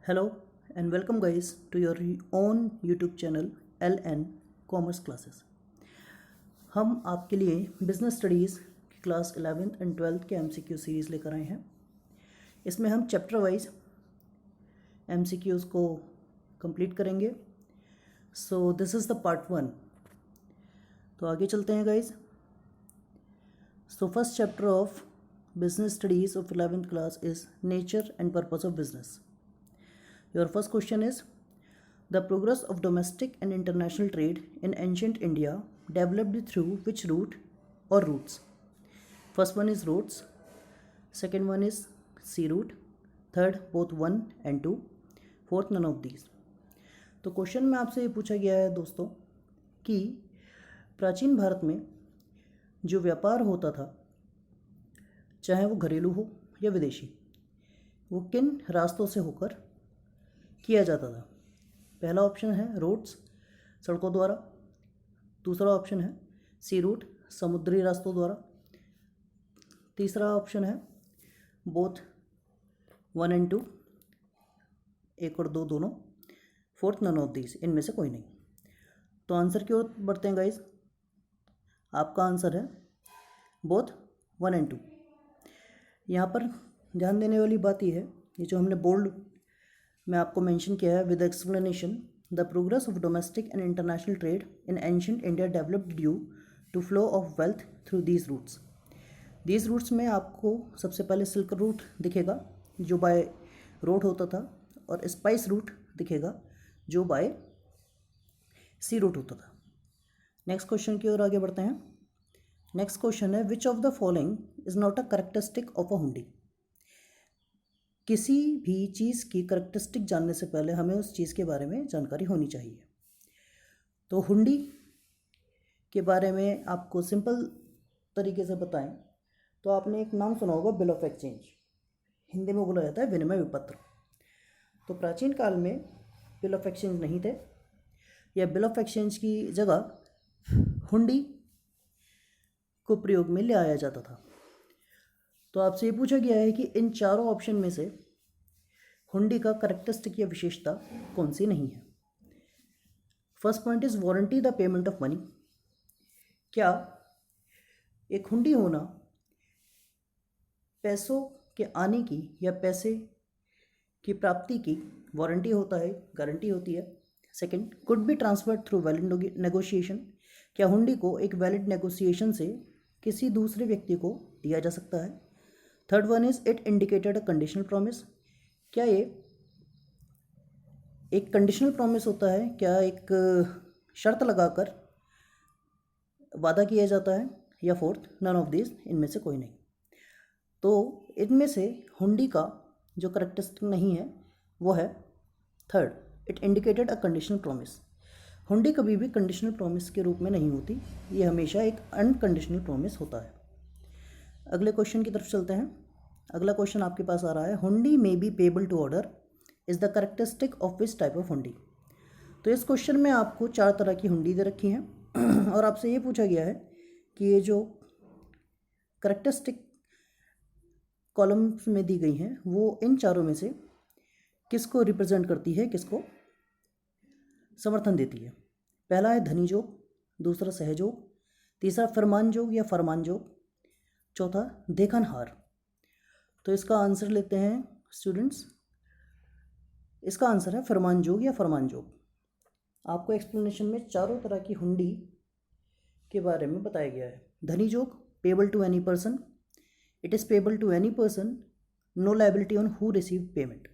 Hello and welcome guys to your own YouTube channel LN Commerce Classes। हम आपके लिए business studies की class 11th and 12th के MCQ series लेकर आए हैं। इसमें हम चैप्टर वाइज MCQs को कंप्लीट करेंगे। So this is the part 1। तो आगे चलते हैं guys. So first chapter of business studies of 11th class is nature and purpose of business. Your first question is, the progress of domestic and international trade in ancient India developed through which route or routes? First one is roads, second one is sea route, third both 1 and 2, fourth none of these. तो question में आपसे ये पूछा गया है दोस्तों कि प्राचीन भारत में जो व्यापार होता था, चाहे वो घरेलू हो या विदेशी, वो किन रास्तों से होकर किया जाता था। पहला ऑप्शन है रोड्स, सड़कों द्वारा। दूसरा ऑप्शन है सी रूट, समुद्री रास्तों द्वारा। तीसरा ऑप्शन है बोथ 1 and 2, 1 और 2 दोनों। फोर्थ नन ऑफ दीज, इनमें से कोई नहीं। तो आंसर की ओर बढ़ते हैं गाइज। आपका आंसर है बोथ 1 and 2। यहाँ पर ध्यान देने वाली बात यह है, ये जो हमने बोल्ड मैं आपको मेंशन किया है with explanation, the progress of domestic and international trade in ancient India developed due to flow of wealth through these routes. These routes में आपको सबसे पहले सिल्क रूट दिखेगा जो बाय रोड होता था, और स्पाइस रूट दिखेगा जो बाय सी रूट होता था। नेक्स्ट क्वेश्चन की ओर आगे बढ़ते हैं। नेक्स्ट क्वेश्चन है, which of the following is not a characteristic of a हुंडी। किसी भी चीज़ की करेक्टरिस्टिक जानने से पहले हमें उस चीज़ के बारे में जानकारी होनी चाहिए। तो हुंडी के बारे में आपको सिंपल तरीके से बताएं तो आपने एक नाम सुना होगा, बिल ऑफ एक्सचेंज। हिंदी में बोला जाता है विनिमय विपत्र। तो प्राचीन काल में बिल ऑफ एक्सचेंज नहीं थे, या बिल ऑफ एक्सचेंज की जगह हुंडी को प्रयोग में ले आया जाता था। तो आपसे ये पूछा गया है कि इन चारों ऑप्शन में से हुंडी का करेक्टरिस्टिक या विशेषता कौन सी नहीं है। First point is warranty the payment of money. क्या एक हुंडी होना पैसों के आने की या पैसे की प्राप्ति की वारंटी होता है, गारंटी होती है। Second, could be transferred through valid negotiation. क्या हुंडी को एक वैलिड नेगोशिएशन से किसी दूसरे व्यक्ति को दिया जा सकता है। Third one is it indicated a conditional promise. क्या ये एक कंडीशनल प्रॉमिस होता है, क्या एक शर्त लगाकर वादा किया जाता है। या फोर्थ, नन ऑफ दिस, इनमें से कोई नहीं। तो इनमें से हुंडी का जो करेक्टरिस्टिक नहीं है वो है third, it indicated a conditional promise. हुंडी कभी भी कंडीशनल प्रॉमिस के रूप में नहीं होती, ये हमेशा एक अनकंडीशनल प्रॉमिस होता है। अगले क्वेश्चन की तरफ चलते हैं। अगला क्वेश्चन आपके पास आ रहा है, hundi may be payable to order is the characteristic of which type of hundi. तो इस क्वेश्चन में आपको 4 तरह की हुंडी दे रखी हैं और आपसे ये पूछा गया है कि ये जो करेक्टरिस्टिक कॉलम्स में दी गई हैं वो इन चारों में से किसको रिप्रेजेंट करती है, किसको समर्थन देती है। पहला है धनी जोग, दूसरा सहयोग, तीसरा फरमान जोग या फरमान जोग, चौथा देखनहार। तो इसका आंसर लेते हैं स्टूडेंट्स। इसका आंसर है फरमान जोग या फरमान जोग। आपको एक्सप्लेनेशन में चारों तरह की हुंडी के बारे में बताया गया है। Dhani jog, payable to any person, it is payable to any person, no liability on who receive payment.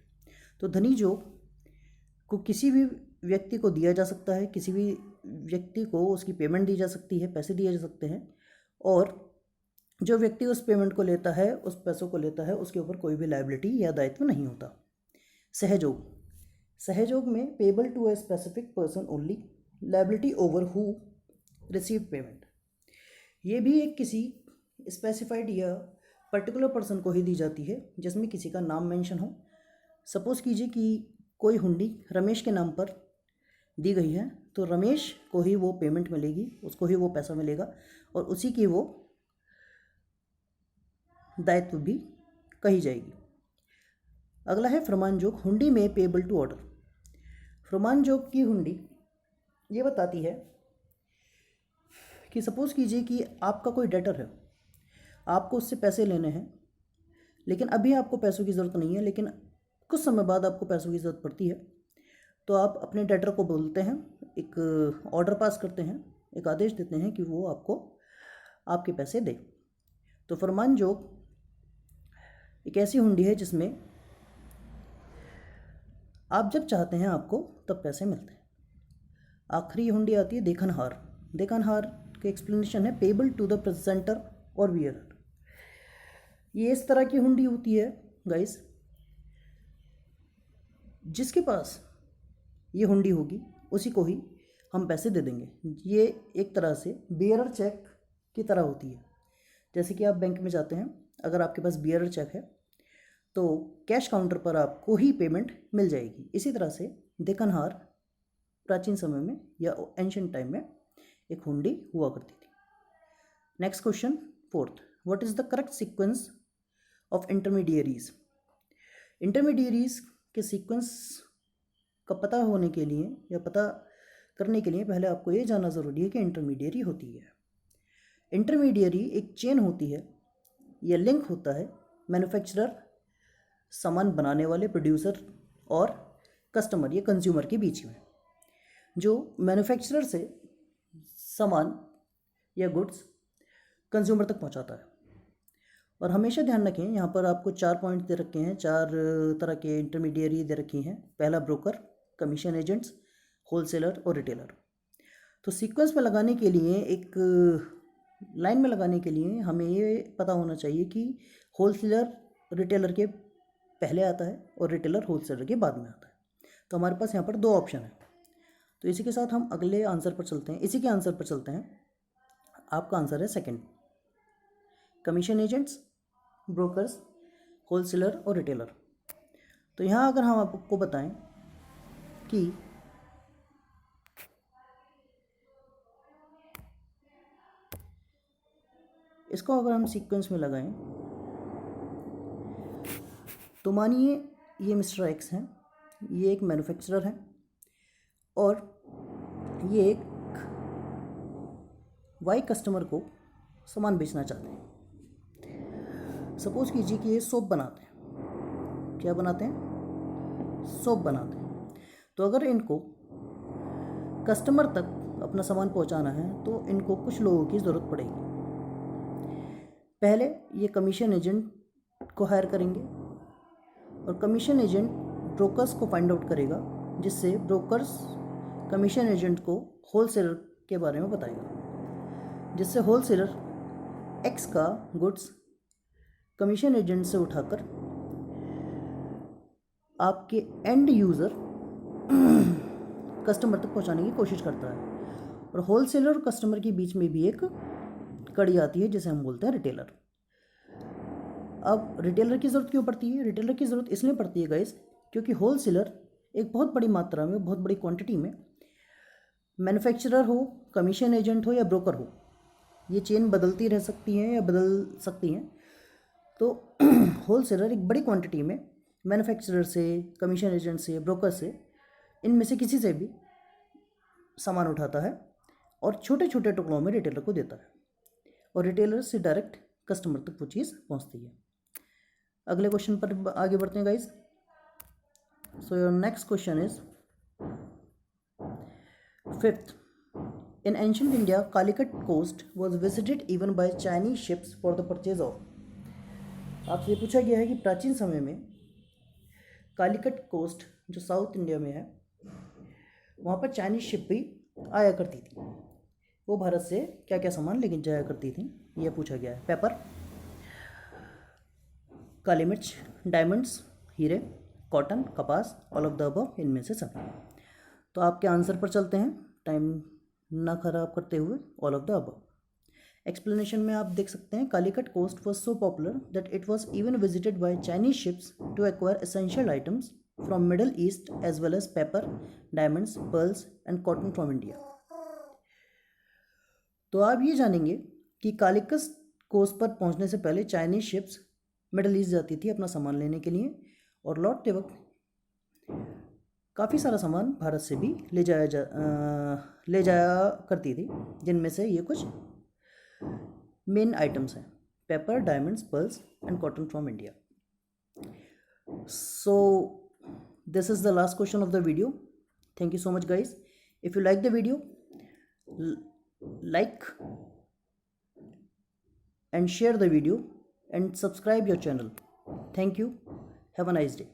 तो धनी जोग को किसी भी व्यक्ति को दिया जा सकता है, किसी भी व्यक्ति को उसकी पेमेंट दी जा सकती है, पैसे दिए जा सकते हैं, और जो व्यक्ति उस पेमेंट को लेता है, उस पैसों को लेता है, उसके ऊपर कोई भी लायबिलिटी या दायित्व नहीं होता। सहयोग, सहयोग में payable to a specific person only, liability over who receive payment. ये भी एक किसी स्पेसिफाइड या पर्टिकुलर पर्सन को ही दी जाती है जिसमें किसी का नाम मेंशन हो। सपोज कीजिए कि कोई हुंडी रमेश के नाम पर दी गई है, तो रमेश को ही वो पेमेंट मिलेगी, उसको ही वो पैसा मिलेगा, और उसी की वो दायित्व भी कही जाएगी। अगला है फरमानजोग हुंडी में पेबल टू ऑर्डर। फरमानजोग की हुंडी ये बताती है कि सपोज़ कीजिए कि आपका कोई डेटर है, आपको उससे पैसे लेने हैं, लेकिन अभी आपको पैसों की ज़रूरत नहीं है, लेकिन कुछ समय बाद आपको पैसों की ज़रूरत पड़ती है, तो आप अपने डेटर को बोलते हैं, एक ऑर्डर पास करते हैं, एक आदेश देते हैं कि वो आपको आपके पैसे दे। तो फरमानजोग एक ऐसी हुंडी है जिसमें आप जब चाहते हैं आपको तब पैसे मिलते हैं। आखिरी हुंडी आती है देखनहार। देखनहार का एक्सप्लेनेशन है पेबल टू द प्रेजेंटर और वियरर। ये इस तरह की हुंडी होती है गाइस, जिसके पास ये हुंडी होगी उसी को ही हम पैसे दे देंगे। ये एक तरह से बियरर चेक की तरह होती है। जैसे कि आप बैंक में जाते हैं, अगर आपके पास बियरर चेक है तो कैश काउंटर पर आपको ही पेमेंट मिल जाएगी। इसी तरह से देखनहार प्राचीन समय में या एंशिएंट टाइम में एक हुंडी हुआ करती थी। Next question, fourth, what is the correct sequence of intermediaries. Intermediaries के सीक्वेंस का पता होने के लिए या पता करने के लिए पहले आपको ये जानना ज़रूरी है कि इंटरमीडियरी होती है। इंटरमीडियरी एक चेन होती है या लिंक होता है मैन्युफैक्चरर, सामान बनाने वाले प्रोड्यूसर और कस्टमर या कंज्यूमर के बीच में, जो मैन्युफैक्चरर से सामान या गुड्स कंज्यूमर तक पहुंचाता है। और हमेशा ध्यान रखें, यहाँ पर आपको 4 पॉइंट दे रखे हैं, 4 तरह के इंटरमीडियरी दे रखी हैं। पहला ब्रोकर, कमीशन एजेंट्स, होलसेलर और रिटेलर। तो सीक्वेंस में लगाने के लिए, एक लाइन में लगाने के लिए हमें ये पता होना चाहिए कि होलसेलर रिटेलर के पहले आता है और रिटेलर होलसेलर के बाद में आता है। तो हमारे पास यहाँ पर 2 ऑप्शन है। तो इसी के साथ हम अगले आंसर पर चलते हैं, इसी के आंसर पर चलते हैं। आपका आंसर है second, commission agents, brokers, wholesaler और रिटेलर। तो यहाँ अगर हम आपको बताएं कि इसको अगर हम सीक्वेंस में लगाएं तो मानिए ये मिस्टर एक्स हैं, ये एक मैन्युफैक्चरर हैं और ये एक वाई कस्टमर को सामान बेचना चाहते हैं। सपोज़ कीजिए कि ये सोप बनाते हैं। क्या बनाते हैं? सोप बनाते हैं। तो अगर इनको कस्टमर तक अपना सामान पहुंचाना है तो इनको कुछ लोगों की ज़रूरत पड़ेगी। पहले ये कमीशन एजेंट को हायर करेंगे और कमीशन एजेंट ब्रोकर्स को फाइंड आउट करेगा, जिससे ब्रोकर्स कमीशन एजेंट को होलसेलर के बारे में बताएगा, जिससे होलसेलर एक्स का गुड्स कमीशन एजेंट से उठाकर आपके एंड यूज़र कस्टमर तक पहुंचाने की कोशिश करता है। और होलसेलर और कस्टमर के बीच में भी एक कड़ी आती है जिसे हम बोलते हैं रिटेलर। अब रिटेलर की ज़रूरत क्यों पड़ती है? रिटेलर की ज़रूरत इसलिए पड़ती है गाइस, क्योंकि होलसेलर एक बहुत बड़ी मात्रा में, बहुत बड़ी क्वांटिटी में, मैन्युफैक्चरर हो, कमीशन एजेंट हो या ब्रोकर हो, ये चेन बदलती रह सकती हैं या बदल सकती हैं। तो होलसेलर एक बड़ी क्वांटिटी में मैन्युफैक्चरर से, कमीशन एजेंट से, ब्रोकर से, इनमें से किसी से भी सामान उठाता है और छोटे छोटे टुकड़ों में रिटेलर को देता है और रिटेलर से डायरेक्ट कस्टमर तक वो चीज़ पहुंचती है। अगले क्वेश्चन पर आगे बढ़ते हैं guys. So your next question is fifth, in ancient India Calicut coast was visited even by Chinese ships for the purchase of. आपसे पूछा गया है कि प्राचीन समय में कालीकट कोस्ट जो साउथ इंडिया में है, वहाँ पर चाइनीज शिप भी आया करती थी। वो भारत से क्या क्या सामान लेके जाया करती थी, ये पूछा गया है। पेपर, काली मिर्च, डायमंड्स, हीरे, कॉटन, कपास, ऑल ऑफ द अबव, इनमें से सभी। तो आपके आंसर पर चलते हैं, टाइम ना खराब करते हुए। All of the above. Explanation में आप देख सकते हैं, Calicut coast was so popular that it was even visited by Chinese ships to acquire essential items from Middle East as well as pepper, diamonds, pearls and cotton from India. तो आप ये जानेंगे कि कालीकट कोस्ट पर पहुंचने से पहले चाइनीज शिप्स मिडल ईस्ट जाती थी अपना सामान लेने के लिए, और लौटते वक्त काफ़ी सारा सामान भारत से भी ले जाया करती थी, जिनमें से ये कुछ मेन आइटम्स हैं: paper, diamonds, pearls and cotton from India. So this is the last question of the video. Thank you so much guys. If you like the video, like and share the video and subscribe your channel. Thank you. Have a nice day.